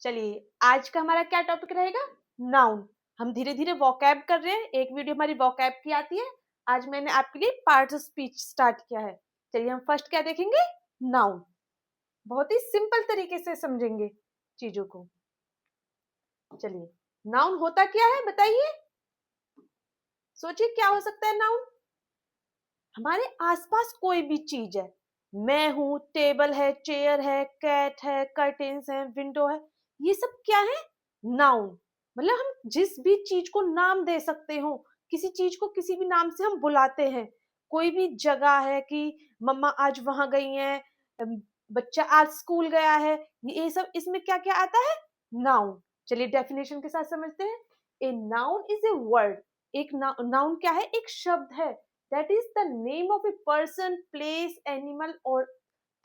चलिए आज का हमारा क्या टॉपिक रहेगा? नाउन। हम धीरे धीरे वोकैब कर रहे हैं। एक वीडियो हमारी वोकैब की आती है। आज मैंने आपके लिए पार्ट्स ऑफ स्पीच स्टार्ट किया है। चलिए हम फर्स्ट क्या देखेंगे? नाउन। बहुत ही सिंपल तरीके से समझेंगे चीजों को। चलिए नाउन होता क्या है बताइए। सोचिए क्या हो सकता है नाउन। हमारे आसपास कोई भी चीज है। मैं हूं, टेबल है, चेयर है, कैट है, कर्टेन्स है, विंडो है, ये सब क्या है? नाउन। मतलब हम जिस भी चीज को नाम दे सकते हो, किसी चीज को किसी भी नाम से हम बुलाते हैं। कोई भी जगह है कि मम्मा आज वहां गई हैं, बच्चा आज स्कूल गया है, ये सब इसमें क्या क्या आता है? नाउन। चलिए डेफिनेशन के साथ समझते हैं। A noun is a word. एक नाउन क्या है? एक शब्द है। That is the name of a person, place, animal or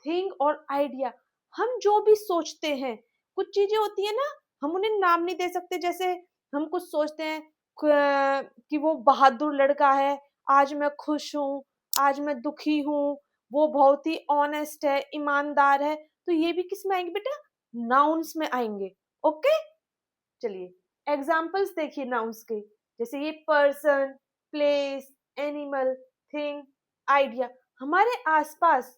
thing or idea। हम जो भी सोचते हैं, कुछ चीजें होती है ना, हम उन्हें नाम नहीं दे सकते। जैसे हम कुछ सोचते हैं कि वो बहादुर लड़का है, आज मैं खुश हूँ, आज मैं दुखी हूँ, वो बहुत ही ऑनेस्ट है, ईमानदार है, तो ये भी किस में आएंगे बेटा? नाउन्स में आएंगे। ओके। चलिए एग्जाम्पल्स देखिए नाउन्स के। जैसे ये person, place, animal, thing, idea. हमारे आसपास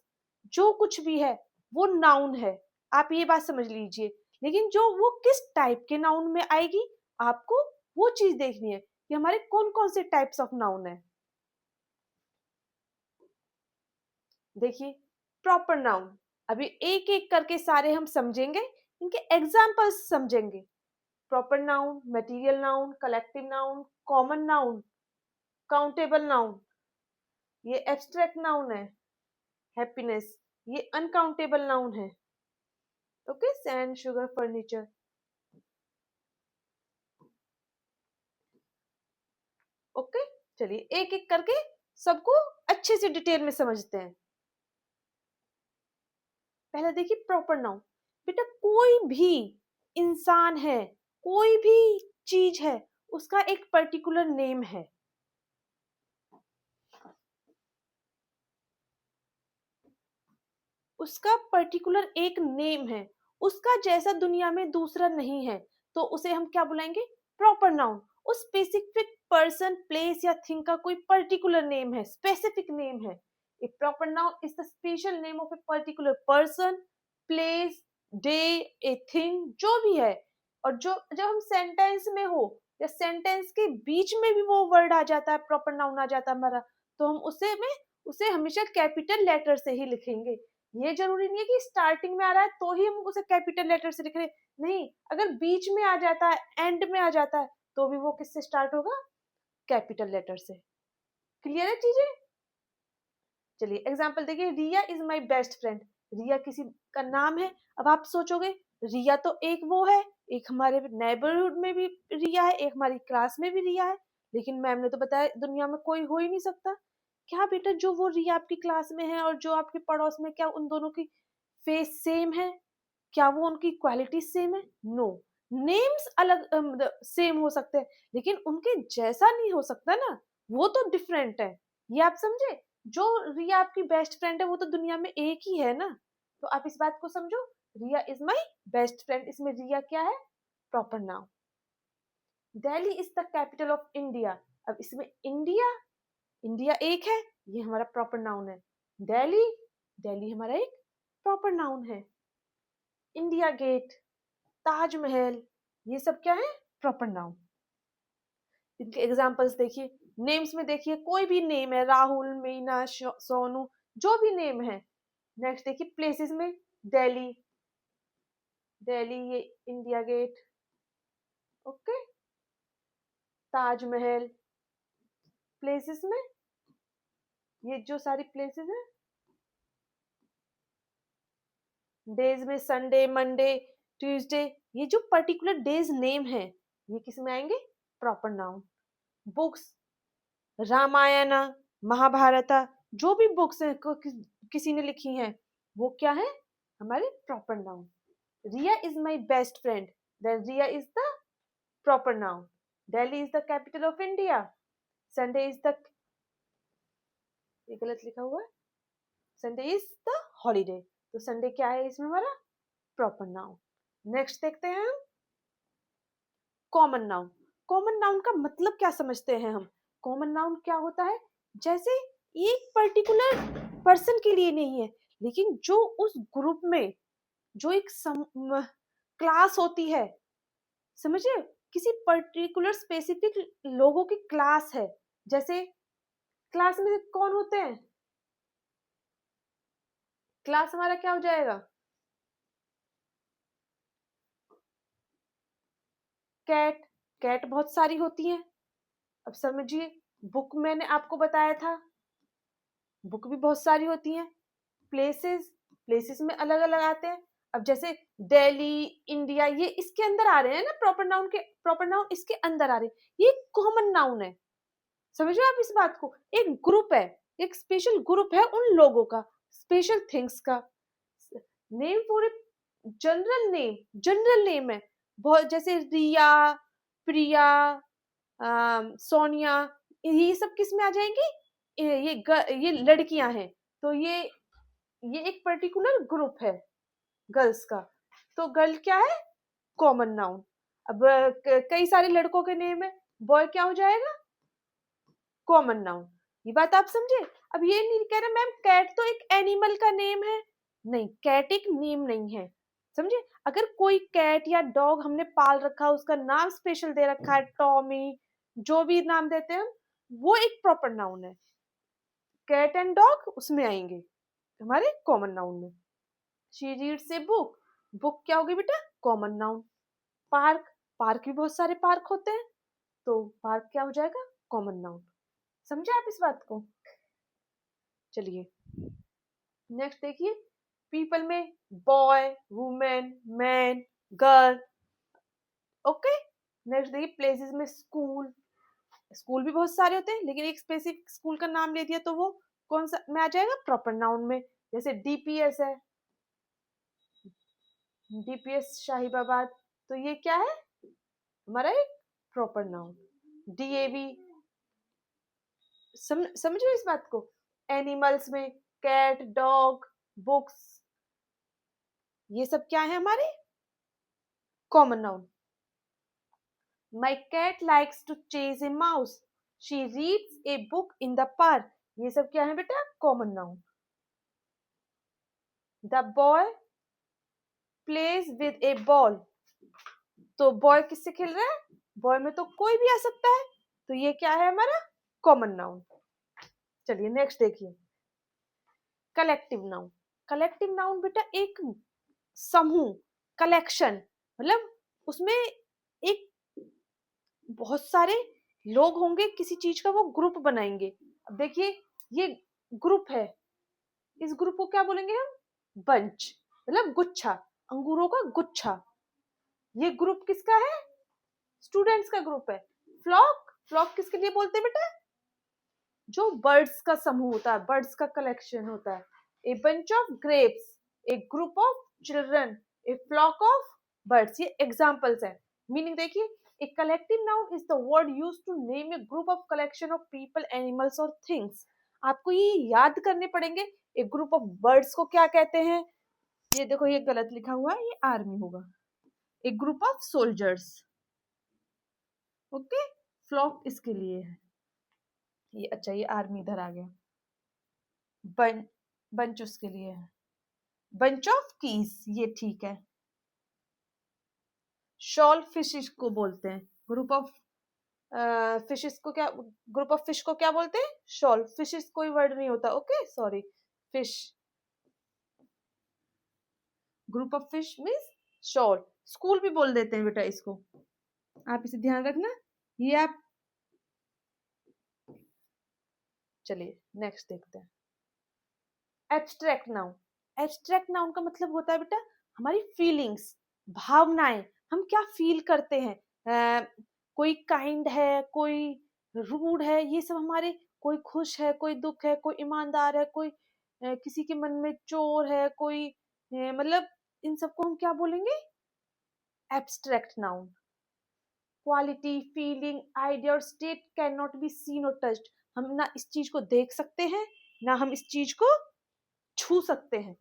जो कुछ भी है वो नाउन है। आप ये बात समझ लीजिए। लेकिन जो वो किस टाइप के नाउन में आएगी, आपको वो चीज देखनी है कि हमारे कौन कौन से टाइप्स ऑफ नाउन है। देखिए प्रॉपर नाउन। अभी एक एक करके सारे हम समझेंगे, इनके एग्जाम्पल्स समझेंगे। Proper noun, material noun, collective noun, common noun, countable noun. ये एब्स्ट्रैक्ट नाउन है। हैप्पीनेस, ये अनकाउंटेबल नाउन है। Okay. Sand, sugar, furniture. Okay. चलिए एक एक करके सबको अच्छे से डिटेल में समझते हैं। पहले देखिए प्रॉपर नाउन। बेटा कोई भी इंसान है, कोई भी चीज है, उसका एक पर्टिकुलर नेम है। उसका पर्टिकुलर एक नेम है। उसका जैसा दुनिया में दूसरा नहीं है, तो उसे हम क्या बुलाएंगे? Proper noun. उस स्पेसिफिक पर्सन, प्लेस या थिंग का कोई पर्टिकुलर नेम है, स्पेसिफिक नेम है। A proper noun is the special name of a particular person, place, day, a thing, जो भी है। और जो जब हम सेंटेंस में हो या सेंटेंस के बीच में भी वो वर्ड आ जाता है, प्रॉपर नाउन आ जाता है हमारा, तो हम उसे हमेशा कैपिटल लेटर से ही लिखेंगे। ये जरूरी नहीं है कि स्टार्टिंग में आ रहा है तो ही हम उसे कैपिटल लेटर से लिख रहे। नहीं, अगर बीच में आ जाता है, एंड में आ जाता है, तो भी वो किससे स्टार्ट होगा? कैपिटल लेटर से। क्लियर है चीजें? चलिए एग्जांपल देखिए। रिया इज माय बेस्ट फ्रेंड। रिया किसी का नाम है। अब आप सोचोगे रिया तो एक वो है, एक हमारे नेबरहुड में भी रिया है, एक हमारी क्लास में भी रिया है। लेकिन मैम ने तो बताया दुनिया में कोई हो ही नहीं सकता। क्या बेटा जो वो रिया आपकी क्लास में है और जो आपके पड़ोस में, क्या उन दोनों की फेस सेम है? क्या वो उनकी क्वालिटी सेम है? नो। नेम्स अलग सेम हो सकते हैं, लेकिन उनके जैसा नहीं हो सकता ना, वो तो डिफरेंट है। ये आप समझे? जो रिया आपकी बेस्ट फ्रेंड है वो तो दुनिया में एक ही है ना। तो आप इस बात को समझो। रिया इज माई बेस्ट फ्रेंड, इसमें रिया क्या है? Proper noun. Delhi is the capital of India. अब इसमें इंडिया, इंडिया एक है, ये हमारा प्रॉपर नाउन है। दिल्ली, दिल्ली हमारा एक प्रॉपर नाउन है। इंडिया गेट, ताजमहल, ये सब क्या है? Proper noun. इनके एग्जांपल्स देखिए। नेम्स में देखिए कोई भी नेम है, राहुल, मीना, सोनू, जो भी नेम है। नेक्स्ट देखिए प्लेसेस में, दिल्ली, दिल्ली, ये India Gate. Okay. Taj Mahal. Places में ये जो सारी प्लेसेस है। डेज में संडे, मंडे, ट्यूसडे, ये जो पर्टिकुलर डेज नेम है, ये किस में आएंगे? Proper noun. Books, Ramayana, Mahabharata, जो भी बुक्स है किसी ने लिखी हैं, वो क्या है? हमारे proper noun. Riya is my best friend, then Riya is the proper noun. Delhi is the capital of India. Sunday is the, ये गलत लिखा हुआ है, संडे इज द हॉलीडे। तो संडे क्या है इसमें हमारा? Proper noun. नेक्स्ट देखते हैं हम कॉमन नाउन। कॉमन नाउन का मतलब क्या समझते हैं हम? कॉमन नाउन क्या होता है? जैसे एक पर्टिकुलर पर्सन के लिए नहीं है, लेकिन जो उस ग्रुप में जो एक क्लास होती है, समझे, किसी पर्टिकुलर स्पेसिफिक लोगों की क्लास है। जैसे क्लास में कौन होते हैं? क्लास हमारा क्या हो जाएगा? कैट। कैट बहुत सारी होती हैं। अब समझिए, बुक मैंने आपको बताया था, बुक भी बहुत सारी होती हैं। प्लेसेस, प्लेसेस में अलग अलग आते हैं। अब जैसे दिल्ली, इंडिया, ये इसके अंदर आ रहे हैं ना, प्रॉपर नाउन के, प्रॉपर नाउन इसके अंदर आ रहे हैं, ये कॉमन नाउन है। समझो आप इस बात को, एक ग्रुप है, एक स्पेशल ग्रुप है उन लोगों का, स्पेशल थिंग्स का। नेम पूरे जनरल नेम है बहुत, जैसे रिया, प्रिया, सोनिया, ये सब किस में आ जाएंगी? ये लड़कियां हैं, तो ये एक पर्टिकुलर ग्रुप है गर्ल्स का, तो गर्ल क्या है? Common noun. अब कई सारे लड़कों के नेम है, बॉय क्या हो जाएगा? Common noun. ये बात आप समझे? अब ये नहीं कह रहे मैम कैट तो एक एनिमल का नेम है, नहीं, कैट एक नेम नहीं है, समझे। अगर कोई कैट या डॉग हमने पाल रखा, उसका नाम स्पेशल दे रखा है, टॉमी, जो भी नाम देते हैं हम, वो एक प्रॉपर नाउन है। कैट एंड डॉग उसमें आएंगे हमारे कॉमन नाउन में। She reads a book, book क्या होगी बेटा? Common noun. पार्क, पार्क भी बहुत सारे पार्क होते हैं, तो पार्क क्या हो जाएगा? Common noun. समझे आप इस बात को? चलिए नेक्स्ट देखिए, पीपल में boy, women, man, girl. Okay. Next देखिए प्लेसेस में स्कूल, स्कूल भी बहुत सारे होते हैं, लेकिन एक स्पेसिफिक स्कूल का नाम ले दिया तो वो कौन सा में आ जाएगा? प्रॉपर नाउन में। जैसे डीपीएस है, डीपीएस शाहीबाबाद, तो ये क्या है? हमारा एक प्रॉपर नाउन। डीएवी, समझो इस बात को। एनिमल्स में कैट, डॉग, बुक्स, ये सब क्या है हमारे? Common noun. My cat likes to chase a mouse, she reads a book in the park, ये सब क्या है बेटा? Common noun. The boy plays with a ball, तो बॉय किससे खेल रहा है? बॉय में तो कोई भी आ सकता है, तो ये क्या है हमारा? Common noun. चलिए नेक्स्ट देखिए, कलेक्टिव नाउन। कलेक्टिव नाउन बेटा एक समूह, कलेक्शन, मतलब उसमें एक बहुत सारे लोग होंगे, किसी चीज का वो ग्रुप बनाएंगे। अब देखिए, ये ग्रुप है, इस ग्रुप को क्या बोलेंगे हम? बंच, मतलब गुच्छा, अंगूरों का गुच्छा। ये ग्रुप किसका है? स्टूडेंट्स का ग्रुप है। फ्लॉक, फ्लॉक किसके लिए बोलते हैं बेटा? जो बर्ड्स का समूह होता है, बर्ड्स का कलेक्शन होता है। A bunch of grapes, a group of children, a flock of birds, ये एग्जांपल्स है। मीनिंग देखिए, a collective noun is the word used to name a group of collection of people, animals और things. आपको ये याद करने पड़ेंगे। एक ग्रुप ऑफ बर्ड्स को क्या कहते हैं? ये देखो, ये गलत लिखा हुआ है, ये आर्मी होगा। एक group of soldiers, okay. Flock इसके लिए है, ये अच्छा, ये आर्मी इधर आ गया। बं बंच उसके लिए है, बंच ऑफ कीज, ये ठीक है। शॉल फिशिस को बोलते हैं, ग्रुप ऑफ फिशिस को क्या, ग्रुप ऑफ फिश को क्या बोलते हैं? शॉल। फिशिस कोई वर्ड नहीं होता, okay, sorry. Fish, group of fish means shawl. School भी बोल देते हैं बेटा इसको, आप इसे ध्यान रखना, ये आप। चलिए नेक्स्ट देखते हैं, एब्स्ट्रैक्ट नाउन। एब्स्ट्रैक्ट नाउन का मतलब होता है बेटा हमारी फीलिंग्स, भावनाएं, हम क्या फील करते हैं। कोई काइंड है, कोई रूड है, ये सब हमारे, कोई खुश है, कोई दुख है, कोई ईमानदार है, कोई किसी के मन में चोर है, कोई मतलब इन सबको हम क्या बोलेंगे? Abstract noun. Quality, feeling, idea और state can not be seen और टच्ड, हम ना इस चीज को देख सकते हैं, ना हम इस चीज को छू सकते हैं।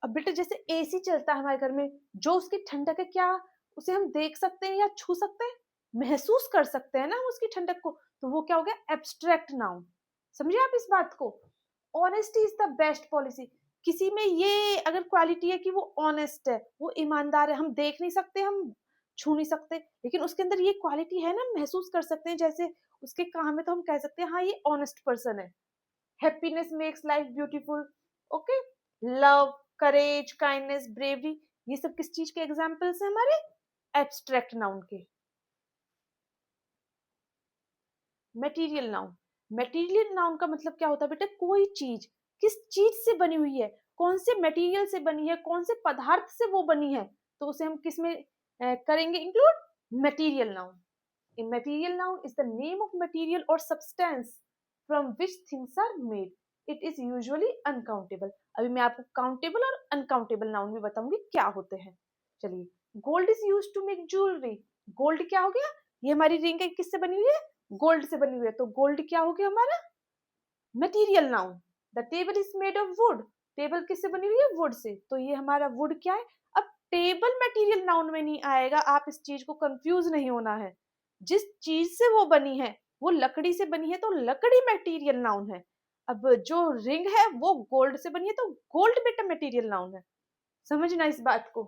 अब बेटा जैसे एसी चलता है हमारे घर में, जो उसकी ठंडक है क्या उसे हम देख सकते हैं या छू सकते हैं? महसूस कर सकते हैं ना हम उसकी ठंडक को, तो वो क्या हो गया? Abstract noun. समझे आप इस बात को? Honesty is the best policy. किसी में ये अगर क्वालिटी है कि वो ऑनेस्ट है, वो ईमानदार है, हम देख नहीं सकते, हम छू नहीं सकते, लेकिन उसके अंदर ये क्वालिटी है ना, महसूस कर सकते हैं, जैसे उसके काम है तो हम कह सकते हैं हाँ ये ऑनेस्ट पर्सन है। Happiness makes life beautiful. Okay, love, courage, kindness, bravery, ये सब किस चीज के एग्जाम्पल्स हैं हमारे? एब्स्ट्रैक्ट नाउन के। Material noun. मटेरियल नाउन का मतलब क्या होता है बेटा? कोई चीज किस चीज से बनी हुई है, कौन से मटेरियल से बनी है, कौन से पदार्थ से वो बनी है, तो उसे हम किस में करेंगे include? Material noun. A material noun is the name of material or substance from which things are made. It is usually uncountable. अभी मैं आपको काउंटेबल और अनकाउंटेबल नाउन भी बताऊंगी क्या होते हैं। चलिए, gold is use to make jewellery. Gold क्या हो गया? ये हमारी रिंग है, किससे बनी हुई है? गोल्ड से बनी हुई है, तो गोल्ड क्या हो गया हमारा? Material noun. The table is made of would. Table किससे बनी हुई है? वुड से, तो ये हमारा वुड क्या है? अब टेबल मटीरियल नाउन में नहीं आएगा, आप इस चीज को कंफ्यूज नहीं होना है। जिस चीज से वो बनी है वो लकड़ी से बनी है, तो लकड़ी मटीरियल नाउन है। अब जो रिंग है वो गोल्ड से बनी है, तो गोल्ड बेटा मटीरियल नाउन है। समझना इस बात को।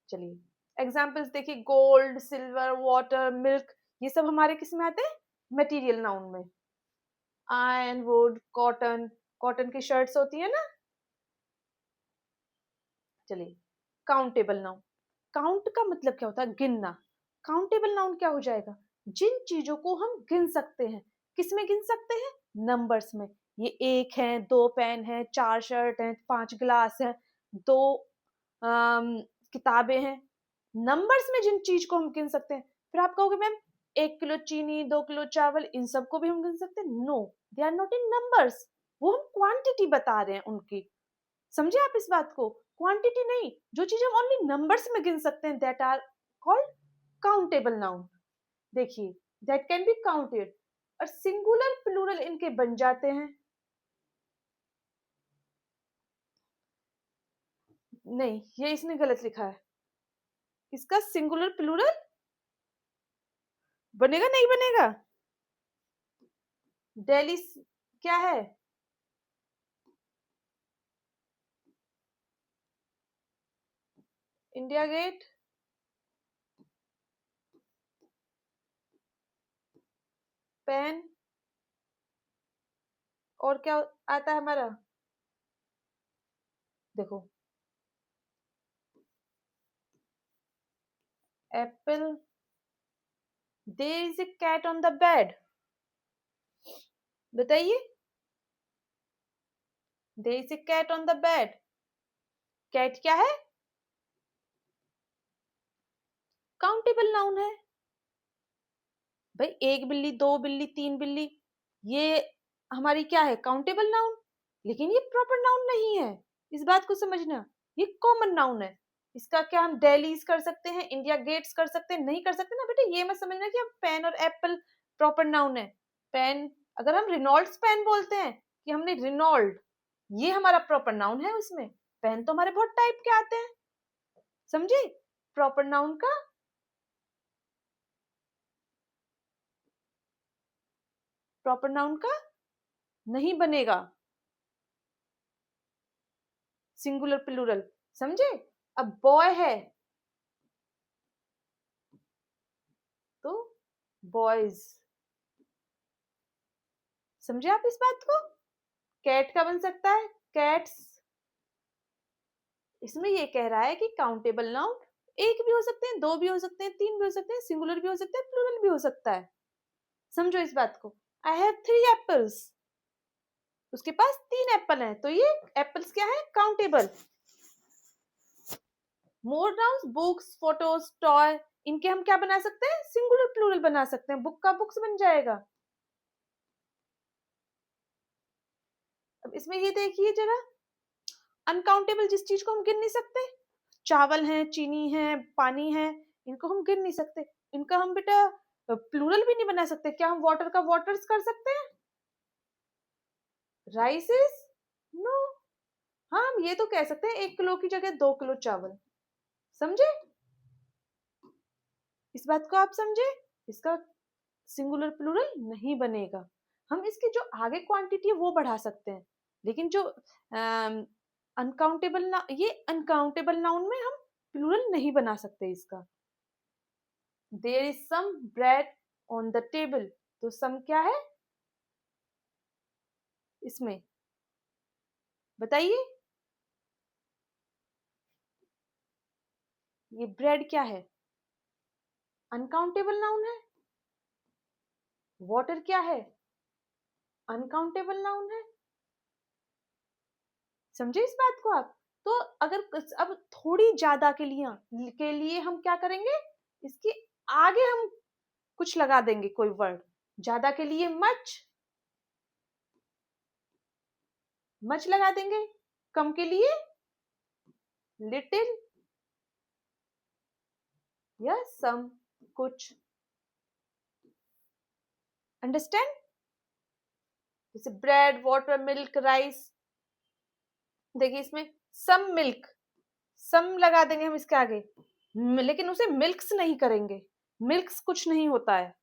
चलिए एग्जाम्पल्स देखिए, गोल्ड, सिल्वर, वाटर, मिल्क, ये सब हमारे किस में आते हैं? मटीरियल नाउन में। आयरन, वुड, कॉटन, कॉटन की शर्ट्स होती है ना। चलिए, काउंटेबल नाउन। काउंट का मतलब क्या होता है? गिनना। काउंटेबल नाउन क्या हो जाएगा? जिन चीजों को हम गिन सकते हैं। किस में गिन सकते हैं? नंबर्स में। ये एक है, दो पेन है, चार शर्ट है, पांच ग्लास है, दो किताबें हैं। नंबर्स में जिन चीज को हम गिन सकते हैं। फिर आप कहोगे मैम 1 किलो चीनी, 2 किलो चावल, इन सबको भी हम गिन सकते हैं? No, they are not in numbers. वो हम क्वांटिटी बता रहे हैं उनकी। समझे आप इस बात को? क्वांटिटी नहीं, जो चीज हम ओनली नंबर्स में गिन सकते हैं, that are called countable noun. देखिए, दैट कैन बी काउंटेड, और सिंगुलर प्लूरल इनके बन जाते हैं। नहीं, ये इसने गलत लिखा है। इसका सिंगुलर प्लूरल बनेगा, नहीं बनेगा? दिल्ली क्या है? इंडिया गेट, पेन, और क्या आता है हमारा? देखो, apple, there is a cat on the bed. बताइए, there is a cat on the bed. Cat क्या है? काउंटेबल नाउन है। भाई एक बिल्ली, दो बिल्ली, तीन बिल्ली, ये हमारी क्या है? Countable noun. लेकिन ये प्रॉपर नाउन नहीं है, इस बात को समझना। ये कॉमन नाउन है। इसका क्या हम डेलीज कर सकते हैं, इंडिया गेट्स कर सकते हैं? नहीं कर सकते ना बेटा। ये मत समझना कि अब पेन और एप्पल प्रॉपर नाउन है। पेन, अगर हम रिनॉल्ड्स पेन बोलते हैं कि हमने रिनॉल्ड, ये हमारा प्रॉपर नाउन है उसमें। पेन तो हमारे बहुत टाइप के आते हैं। समझे? प्रॉपर नाउन का, प्रॉपर नाउन का नहीं बनेगा सिंगुलर प्लूरल। समझे? अब बॉय है तो बॉयज। समझे आप इस बात को? कैट का बन सकता है कैट्स। इसमें ये कह रहा है कि काउंटेबल नाउन एक भी हो सकते हैं, दो भी हो सकते हैं, तीन भी हो सकते हैं, सिंगुलर भी हो सकते हैं, प्लूरल भी हो सकता है। समझो इस बात को। आई हैव 3 एप्पल्स। उसके पास 3 एप्पल हैं, तो ये एप्पल्स क्या है? काउंटेबल। मोर नाउन्स, बुक्स, फोटोज, टॉय, इनके हम क्या बना सकते हैं? सिंगुलर प्लूरल बना सकते हैं। बुक का बुक्स बन जाएगा। अब इसमें ये देखिए जरा, अनकाउंटेबल जिस चीज को हम गिन नहीं सकते, चावल है, चीनी है, पानी है, इनको हम गिन नहीं सकते, इनका हम बेटा प्लूरल भी नहीं बना सकते। क्या हम वाटर का वाटर्स कर सकते हैं? Rice is, no. हाँ, हम ये तो कह सकते हैं 1 किलो की जगह 2 किलो चावल। समझे? इस बात को आप समझे? इसका सिंगुलर प्लूरल नहीं बनेगा। हम इसकी जो आगे क्वांटिटी है वो बढ़ा सकते हैं, लेकिन जो अनकाउंटेबल ना, ये अनकाउंटेबल नाउन में हम प्लूरल नहीं बना सकते इसका। There is some bread on the table, तो सम क्या है इसमें, बताइए। ये ब्रेड क्या है? अनकाउंटेबल नाउन है। वाटर क्या है? अनकाउंटेबल नाउन है। समझे इस बात को आप? तो अगर अब थोड़ी ज्यादा के लिए हम क्या करेंगे, इसके आगे हम कुछ लगा देंगे, कोई वर्ड। ज्यादा के लिए मच, मच लगा देंगे। कम के लिए लिटिल या सम, कुछ। अंडरस्टैंड? जैसे ब्रेड, वाटर, मिल्क, राइस। देखिए इसमें सम मिल्क, सम लगा देंगे हम इसके आगे, लेकिन उसे मिल्क्स नहीं करेंगे। मिल्क्स कुछ नहीं होता है।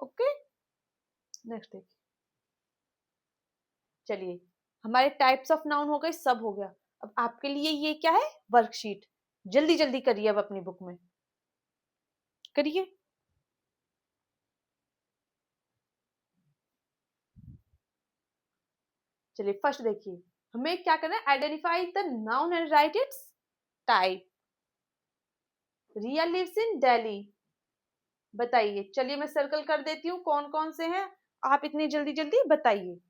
ओके, नेक्स्ट देखिए। चलिए, हमारे टाइप्स ऑफ नाउन हो गए, सब हो गया। अब आपके लिए ये क्या है, वर्कशीट। जल्दी जल्दी करिए अब अपनी बुक में, करिए। चलिए फर्स्ट देखिए, हमें क्या करना है, identify the noun and write its type. Riya lives in Delhi, बताइए। चलिए मैं सर्कल कर देती हूँ कौन कौन से हैं, आप इतनी जल्दी जल्दी बताइए।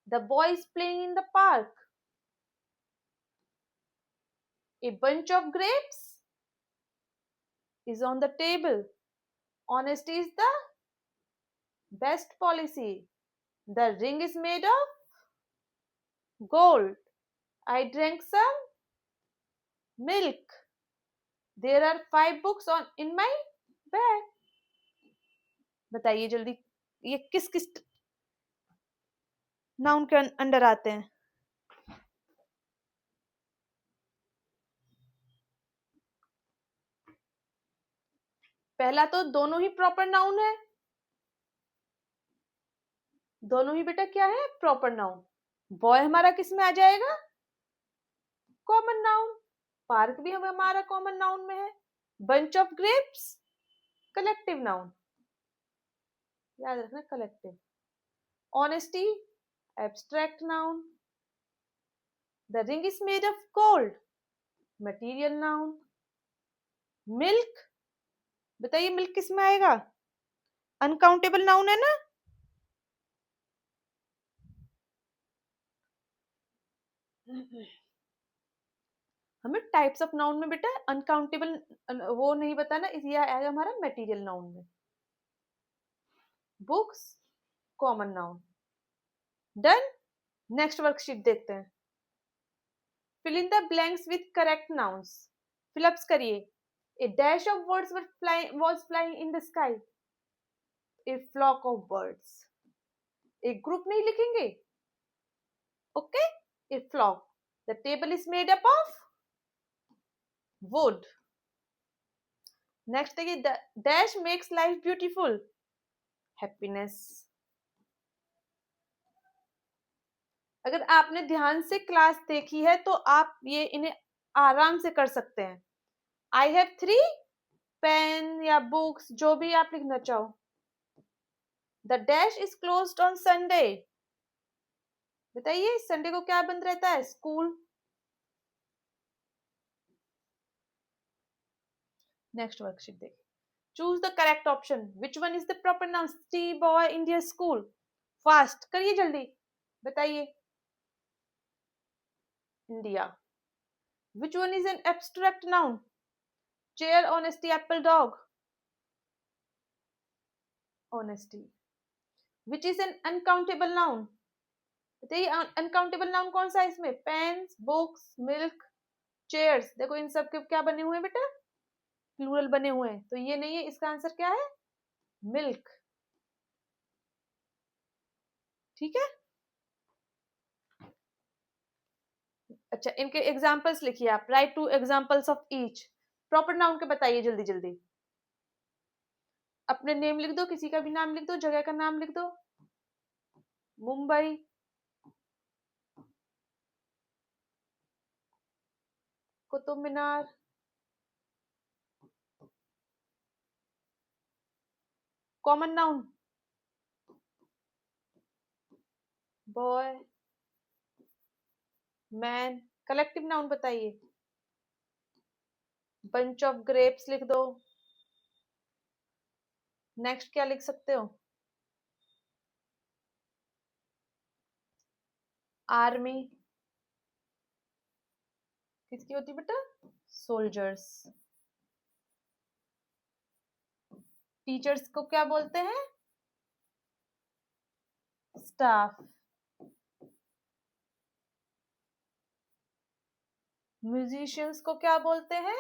The boy is playing in the park, A bunch of grapes is on the table. Honesty is the best policy. The ring is made of gold. I drank some milk. There are 5 books on in my bag. बताइए जल्दी, ये किस किस noun के under आते हैं? पहला तो दोनों ही प्रॉपर नाउन है। दोनों ही बेटा क्या है, प्रॉपर नाउन। बॉय हमारा किस में आ जाएगा, कॉमन नाउन। पार्क भी हमारा कॉमन नाउन में है। Bunch of grapes collective noun, याद रखना collective. Honesty abstract noun. The ring is made of gold material noun. Milk, बताइए मिल्क किस में आएगा, अनकाउंटेबल नाउन है ना। हमें टाइप्स ऑफ नाउन में बेटा अनकाउंटेबल वो नहीं बताना, ये आएगा हमारा मटेरियल नाउन में। Books common noun. Done. Next worksheet देखते हैं। Fill in the blanks with correct nouns. Fill ups करिए। A dash of words was flying in the sky. A flock of birds. एक ग्रुप नहीं लिखेंगे, okay. A flock. The table is made up of wood. Next देखिए, dash makes life beautiful, happiness. अगर आपने ध्यान से class देखी है तो आप ये इन्हें आराम से कर सकते हैं। आई हैव 3 पेन या बुक्स, जो भी आप लिखना चाहो। The dash is closed on Sunday, बताइए संडे को क्या बंद रहता है, स्कूल। नेक्स्ट वर्कशीट देखिए। Choose the correct option, which one is the proper noun, see boy India school. Fast करिए जल्दी, बताइए। India. Which one is an abstract noun, chair, honesty, apple, dog. Honesty. Which is an uncountable noun, बताइए uncountable noun कौन सा है इसमें, pens, books, milk, chairs. देखो इन सब के क्या बने हुए हैं बेटा, प्लूरल बने हुए हैं, तो ये नहीं है, इसका आंसर क्या है, मिल्क। ठीक है। अच्छा, इनके एग्जाम्पल्स लिखिए आप, right two examples of each. Proper noun के बताइए जल्दी जल्दी। अपने नेम लिख दो, किसी का भी नाम लिख दो, जगह का नाम लिख दो। Mumbai, Qutub Minar, common noun boy, man. Collective noun बताइए। बंच ऑफ ग्रेप्स लिख दो। नेक्स्ट क्या लिख सकते हो? आर्मी किसकी होती बेटा? सोल्जर्स। टीचर्स को क्या बोलते हैं? स्टाफ। म्यूजिशियंस को क्या बोलते हैं?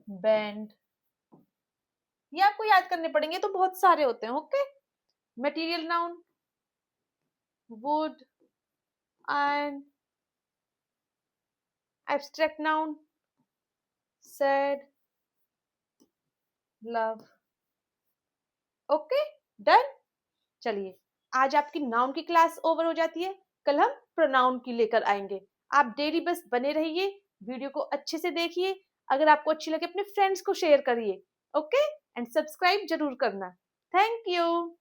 बैंड। ये आपको याद करने पड़ेंगे, तो बहुत सारे होते हैं। Okay. Material noun would, iron. Abstract noun sad, love. Okay, done. चलिए, आज आपकी नाउन की क्लास ओवर हो जाती है, कल हम प्रोनाउन की लेकर आएंगे। आप डेली बस बने रहिए, वीडियो को अच्छे से देखिए। अगर आपको अच्छी लगे अपने फ्रेंड्स को शेयर करिए। ओके, एंड सब्सक्राइब जरूर करना। Thank you.